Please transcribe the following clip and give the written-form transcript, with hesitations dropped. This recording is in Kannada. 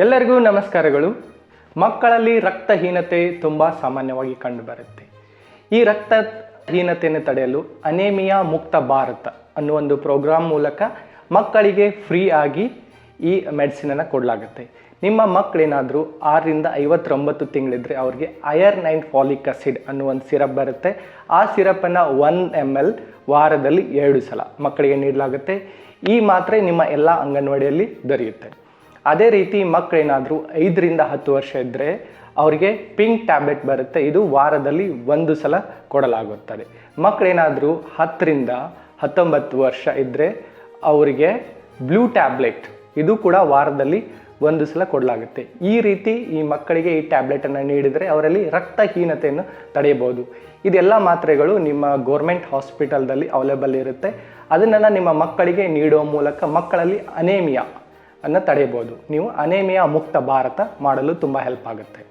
ಎಲ್ಲರಿಗೂ ನಮಸ್ಕಾರಗಳು. ಮಕ್ಕಳಲ್ಲಿ ರಕ್ತಹೀನತೆ ತುಂಬ ಸಾಮಾನ್ಯವಾಗಿ ಕಂಡುಬರುತ್ತೆ. ಈ ರಕ್ತಹೀನತೆಯನ್ನು ತಡೆಯಲು ಅನೇಮಿಯಾ ಮುಕ್ತ ಭಾರತ ಅನ್ನೋ ಒಂದು ಪ್ರೋಗ್ರಾಮ್ ಮೂಲಕ ಮಕ್ಕಳಿಗೆ ಫ್ರೀ ಆಗಿ ಈ ಮೆಡಿಸಿನನ್ನು ಕೊಡಲಾಗುತ್ತೆ. ನಿಮ್ಮ ಮಕ್ಕಳೇನಾದರೂ 6ರಿಂದ 59 ತಿಂಗಳಿದ್ರೆ ಅವ್ರಿಗೆ ಐರನ್ ಆ್ಯಂಡ್ ಫಾಲಿಕ್ ಆಸಿಡ್ ಅನ್ನೋ ಒಂದು ಸಿರಪ್ ಬರುತ್ತೆ. ಆ ಸಿರಪನ್ನು 1 ml ವಾರದಲ್ಲಿ 2 ಸಲ ಮಕ್ಕಳಿಗೆ ನೀಡಲಾಗುತ್ತೆ. ಈ ಮಾತ್ರೆ ನಿಮ್ಮ ಎಲ್ಲ ಅಂಗನವಾಡಿಯಲ್ಲಿ ದೊರೆಯುತ್ತೆ. ಅದೇ ರೀತಿ ಮಕ್ಕಳೇನಾದರೂ 5ರಿಂದ 10 ವರ್ಷ ಇದ್ದರೆ ಅವರಿಗೆ ಪಿಂಕ್ ಟ್ಯಾಬ್ಲೆಟ್ ಬರುತ್ತೆ. ಇದು ವಾರದಲ್ಲಿ 1 ಸಲ ಕೊಡಲಾಗುತ್ತದೆ. ಮಕ್ಕಳೇನಾದರೂ 10ರಿಂದ 19 ವರ್ಷ ಇದ್ದರೆ ಅವರಿಗೆ ಬ್ಲೂ ಟ್ಯಾಬ್ಲೆಟ್ ಇದು ಕೂಡ ವಾರದಲ್ಲಿ 1 ಸಲ ಕೊಡಲಾಗುತ್ತೆ. ಈ ರೀತಿ ಈ ಮಕ್ಕಳಿಗೆ ಈ ಟ್ಯಾಬ್ಲೆಟನ್ನು ನೀಡಿದರೆ ಅವರಲ್ಲಿ ರಕ್ತಹೀನತೆಯನ್ನು ತಡೆಯಬಹುದು. ಇದೆಲ್ಲ ಮಾತ್ರೆಗಳು ನಿಮ್ಮ ಗೌರ್ಮೆಂಟ್ ಹಾಸ್ಪಿಟಲ್ದಲ್ಲಿ ಅವೈಲೇಬಲ್ ಇರುತ್ತೆ. ಅದನ್ನೆಲ್ಲ ನಿಮ್ಮ ಮಕ್ಕಳಿಗೆ ನೀಡುವ ಮೂಲಕ ಮಕ್ಕಳಲ್ಲಿ ಅನೇಮಿಯಾ ಅನ್ನು ತಡೆಯಬಹುದು. ನೀವು ಅನೇಮಿಯಾ ಮುಕ್ತ ಭಾರತ ಮಾಡಲು ತುಂಬ ಹೆಲ್ಪ್ ಆಗುತ್ತೆ.